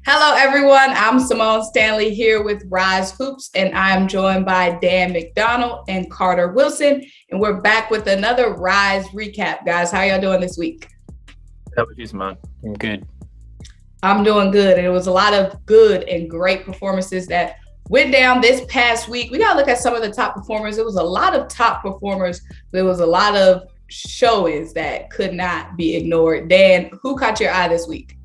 Hello, everyone. I'm Symone Stanley here with Ryze Hoops, and I'm joined by Dan McDonald and Carter Wilson. And we're back with another Ryze recap. Guys, how y'all doing this week? How about you, Symone? I'm good. I'm doing good. And it was a lot of good and great performances that went down this past week. We got to look at some of the top performers. It was a lot of top performers. There was a lot of showings that could not be ignored. Dan, who caught your eye this week?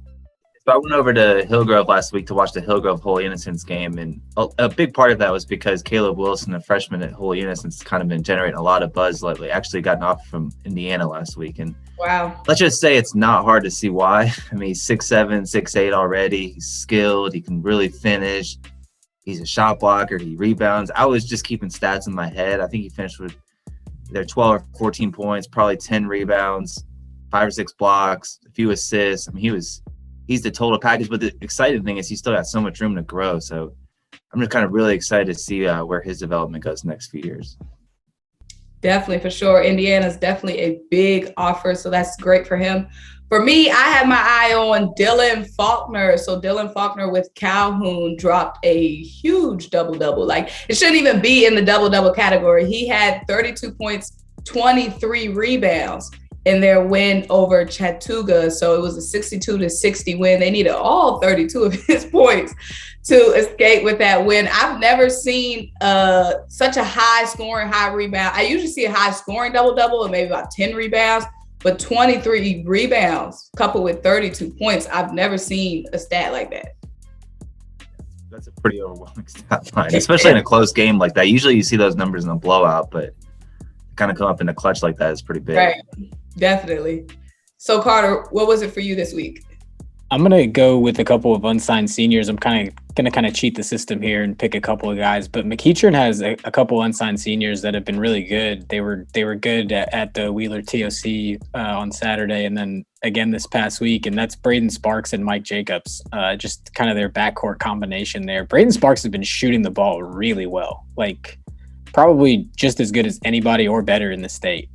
So I went over to Hillgrove last week to watch the Hillgrove Holy Innocents game, and a big part of that was because Caleb Wilson, a freshman at Holy Innocents, kind of been generating a lot of buzz lately. Actually got an offer from Indiana last week, and wow, let's just say it's not hard to see why. I mean, he's 6'7", 6'8" already. He's skilled. He can really finish. He's a shot blocker. He rebounds. I was just keeping stats in my head. I think he finished with either 12 or 14 points, probably 10 rebounds, 5 or 6 blocks, a few assists. I mean, he's the total package, but the exciting thing is he's still got so much room to grow. So I'm just kind of really excited to see where his development goes the next few years. Definitely, for sure. Indiana's definitely a big offer, so that's great for him. For me, I had my eye on Dylan Faulkner. So Dylan Faulkner with Calhoun dropped a huge double-double. Like, it shouldn't even be in the double-double category. He had 32 points, 23 rebounds in their win over Chattanooga. So it was a 62-60 win. They needed all 32 of his points to escape with that win. I've never seen such a high scoring, high rebound. I usually see a high scoring double-double and maybe about 10 rebounds, but 23 rebounds coupled with 32 points. I've never seen a stat like that. That's a pretty overwhelming stat line, especially in a close game like that. Usually you see those numbers in a blowout, but kind of come up in a clutch like that is pretty big. Right. Definitely. So Carter, what was it for you this week? I'm going to go with a couple of unsigned seniors. I'm going to cheat the system here and pick a couple of guys, but McEachern has a couple unsigned seniors that have been really good. They were good at the Wheeler TOC on Saturday and then again this past week, and that's Braden Sparks and Mike Jacobs. Just kind of their backcourt combination there. Braden Sparks has been shooting the ball really well, like probably just as good as anybody or better in the state.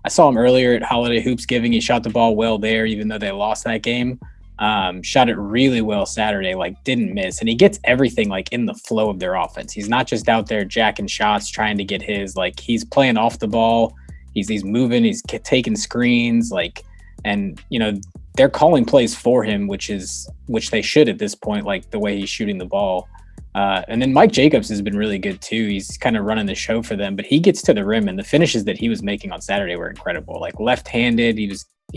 I saw him earlier at Holiday Hoops Giving. He shot the ball well there, even though they lost that game. Shot it really well Saturday, like didn't miss. And he gets everything like in the flow of their offense. He's not just out there jacking shots, trying to get his, like he's playing off the ball. He's moving, he's taking screens, like, and you know, they're calling plays for him, which they should at this point, like the way he's shooting the ball. And then Mike Jacobs has been really good too. He's kind of running the show for them, but he gets to the rim, and the finishes that he was making on Saturday were incredible. Like left-handed, he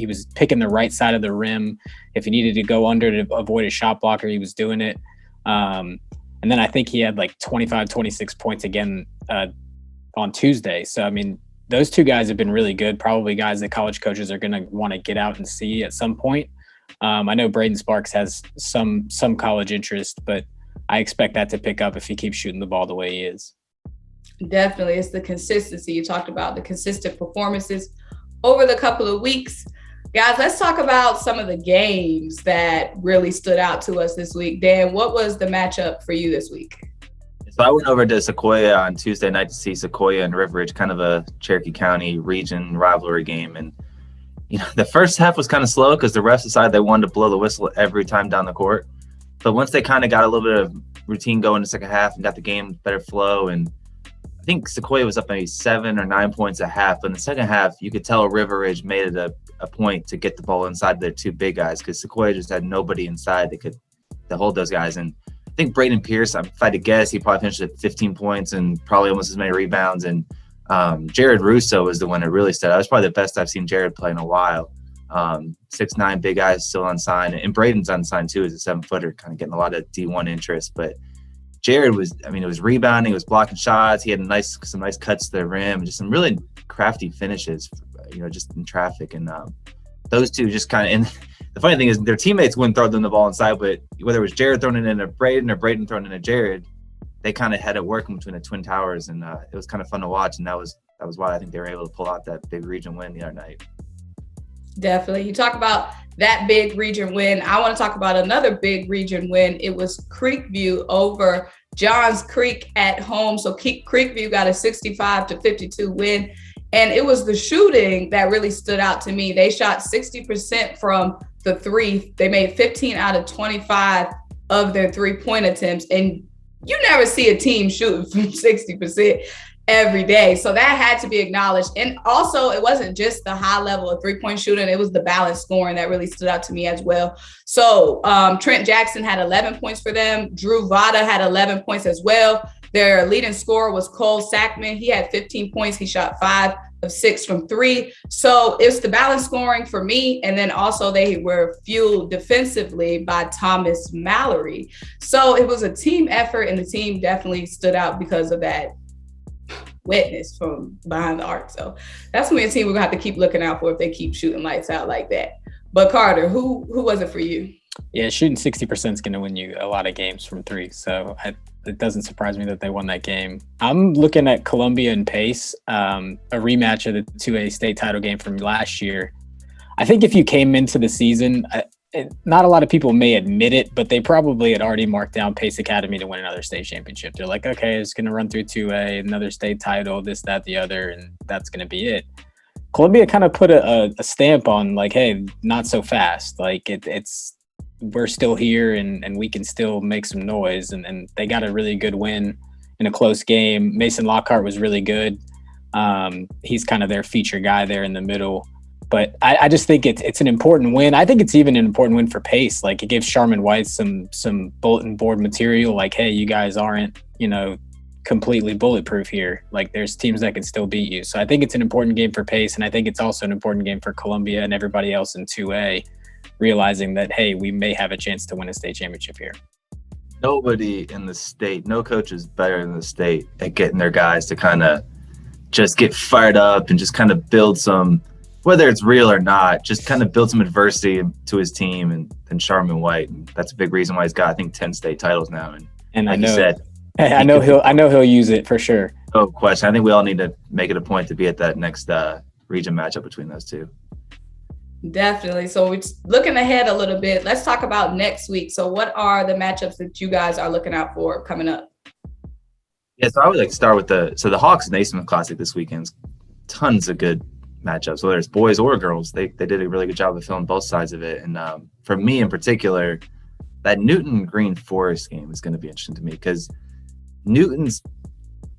was picking the right side of the rim. If he needed to go under to avoid a shot blocker, he was doing it. And then I think he had like 25, 26 points again on Tuesday. So, I mean, those two guys have been really good, probably guys that college coaches are going to want to get out and see at some point. I know Braden Sparks has some college interest, but I expect that to pick up if he keeps shooting the ball the way he is. Definitely. It's the consistency. You talked about the consistent performances over the couple of weeks. Guys, let's talk about some of the games that really stood out to us this week. Dan, what was the matchup for you this week? So I went over to Sequoia on Tuesday night to see Sequoia and River Ridge, kind of a Cherokee County region rivalry game. And, you know, the first half was kind of slow because the refs decided they wanted to blow the whistle every time down the court. But once they kind of got a little bit of routine going in the second half and got the game better flow, and I think Sequoia was up maybe 7 or 9 points a half. But in the second half, you could tell River Ridge made it a point to get the ball inside their two big guys because Sequoia just had nobody inside that could to hold those guys. And I think Braden Pierce, if I had to guess, he probably finished at 15 points and probably almost as many rebounds. And Jared Russo was the one that really stood out. That was probably the best I've seen Jared play in a while. 6'9", big guys still unsigned, and Braden's unsigned too as a 7-footer, kind of getting a lot of D1 interest. But Jared was, I mean, it was rebounding, it was blocking shots. He had some nice cuts to the rim, just some really crafty finishes, you know, just in traffic. And those two just kind of, and the funny thing is their teammates wouldn't throw them the ball inside, but whether it was Jared throwing it into Braden or Braden throwing it into Jared, they kind of had it working between the Twin Towers, and it was kind of fun to watch. And that was why I think they were able to pull out that big region win the other night. Definitely. You talk about that big region win. I want to talk about another big region win. It was Creekview over Johns Creek at home. So Creekview got a 65-52 win. And it was the shooting that really stood out to me. They shot 60% from the three. They made 15 out of 25 of their 3-point attempts. And you never see a team shooting from 60% every day. So that had to be acknowledged. And also, it wasn't just the high level of 3-point shooting. It was the balanced scoring that really stood out to me as well. So Trent Jackson had 11 points for them. Drew Vada had 11 points as well. Their leading scorer was Cole Sackman. He had 15 points. He shot 5 of 6 from 3. So it's the balanced scoring for me. And then also they were fueled defensively by Thomas Mallory. So it was a team effort, and the team definitely stood out because of that witness from behind the arc. So that's gonna be a team we're gonna have to keep looking out for if they keep shooting lights out like that. But Carter, who was it for you? Yeah, shooting 60% is going to win you a lot of games from 3. So it doesn't surprise me that they won that game. I'm looking at Columbia and Pace, a rematch of the 2A state title game from last year. I think if you came into the season, not a lot of people may admit it, but they probably had already marked down Pace Academy to win another state championship. They're like, okay, it's going to run through 2A, another state title, this, that, the other, and that's going to be it. Columbia kind of put a stamp on, like, hey, not so fast. Like we're still here and we can still make some noise. And they got a really good win in a close game. Mason Lockhart was really good. He's kind of their feature guy there in the middle. But I just think it's an important win. I think it's even an important win for Pace. Like, it gives Charmin White some bulletin board material. Like, hey, you guys aren't, completely bulletproof here. Like, there's teams that can still beat you. So I think it's an important game for Pace, and I think it's also an important game for Columbia and everybody else in 2A, realizing that, hey, we may have a chance to win a state championship here. Nobody in the state, no coach is better than the state at getting their guys to kind of just get fired up and just kind of build some, whether it's real or not, just kind of build some adversity to his team and Charmin White. And that's a big reason why he's got, I think, 10 state titles now. And like you said, I know he'll use it for sure. No question. I think we all need to make it a point to be at that next region matchup between those two. Definitely. So we're looking ahead a little bit. Let's talk about next week. So what are the matchups that you guys are looking out for coming up? Yeah, so I would like to start with the Hawks Naismith Classic this weekend. Tons of good matchups, whether it's boys or girls. They did a really good job of filling both sides of it. And for me in particular, that Newton Greenforest game is going to be interesting to me because Newton's,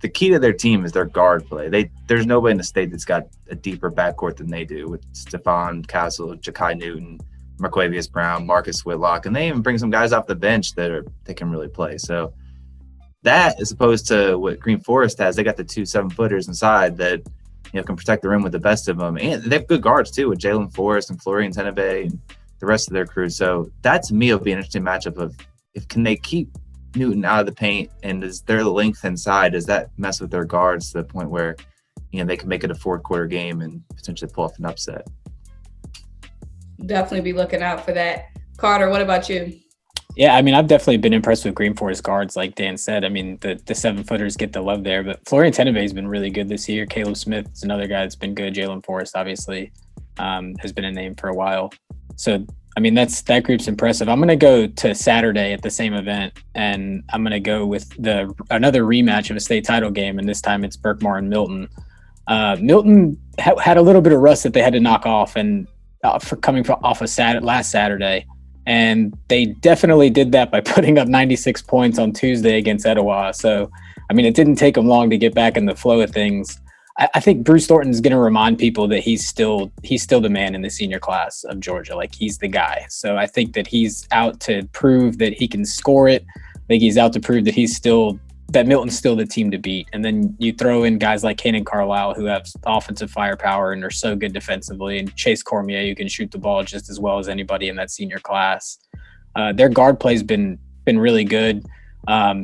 the key to their team is their guard play. There's nobody in the state that's got a deeper backcourt than they do, with Stephon Castle, Ja'Kai Newton, Marquavius Brown, Marcus Whitlock, and they even bring some guys off the bench that can really play. So that, as opposed to what Greenforest has, they got the 2 7-footers inside that can protect the rim with the best of them, and they have good guards too with Jalen Forrest and Florian Tenebe and the rest of their crew. So that to me will be an interesting matchup of can they keep Newton out of the paint, and is their length inside, does that mess with their guards to the point where they can make it a 4th-quarter game and potentially pull off an upset. Definitely be looking out for that. Carter, what about you? Yeah, I mean, I've definitely been impressed with Greenforest guards, like Dan said. I mean, the 7-footers get the love there, but Florian Tenebe has been really good this year. Caleb Smith is another guy that's been good. Jalen Forrest, obviously, has been a name for a while. So, I mean, that group's impressive. I'm going to go to Saturday at the same event, and I'm going to go with another rematch of a state title game, and this time it's Berkmar and Milton. Milton had a little bit of rust that they had to knock off, and for coming off last Saturday, and they definitely did that by putting up 96 points on Tuesday against Etowah. So, I mean, it didn't take them long to get back in the flow of things. I think Bruce Thornton's going to remind people that he's still the man in the senior class of Georgia. Like, he's the guy. So I think that he's out to prove that he can score it. I think he's out to prove that Milton's still the team to beat. And then you throw in guys like Kanan Carlisle, who have offensive firepower and are so good defensively, and Chase Cormier, who can shoot the ball just as well as anybody in that senior class. Their guard play's been really good.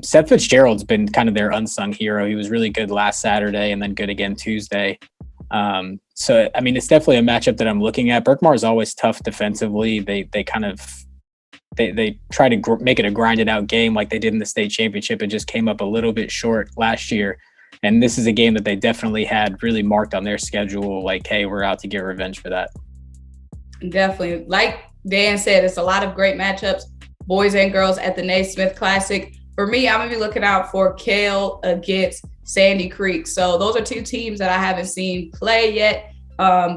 Seth Fitzgerald's been kind of their unsung hero. He was really good last Saturday and then good again Tuesday. So, I mean, it's definitely a matchup that I'm looking at. Berkmar is always tough defensively. They try to make it a grinded out game like they did in the state championship. It just came up a little bit short last year. And this is a game that they definitely had really marked on their schedule. Like, hey, we're out to get revenge for that. Definitely. Like Dan said, it's a lot of great matchups, boys and girls at the Naismith Classic. For me, I'm going to be looking out for Cale against Sandy Creek. So those are 2 teams that I haven't seen play yet.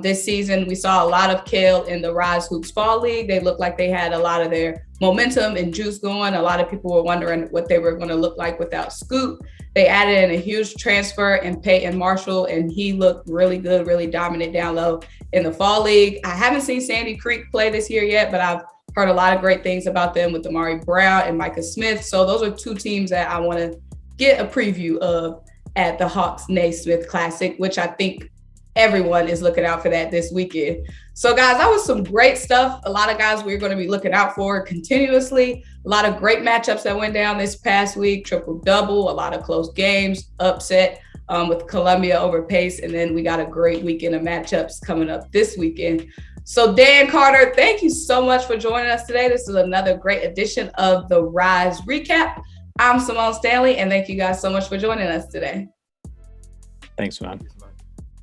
this season. We saw a lot of Kale in the Ryze Hoops Fall League. They looked like they had a lot of their momentum and juice going. A lot of people were wondering what they were going to look like without Scoot. They added in a huge transfer in Peyton Marshall, and he looked really good, really dominant down low in the Fall League. I haven't seen Sandy Creek play this year yet, but I've heard a lot of great things about them with Amari Brown and Micah Smith. So those are two teams that I want to get a preview of at the Hawks Naismith Classic, which I think everyone is looking out for that this weekend. So guys, that was some great stuff. A lot of guys we're going to be looking out for continuously. A lot of great matchups that went down this past week, triple-double, a lot of close games, upset with Columbia over Pace. And then we got a great weekend of matchups coming up this weekend. So Dan Carter, thank you so much for joining us today. This is another great edition of the Ryze Recap. I'm Symone Stanley, and thank you guys so much for joining us today. Thanks, man.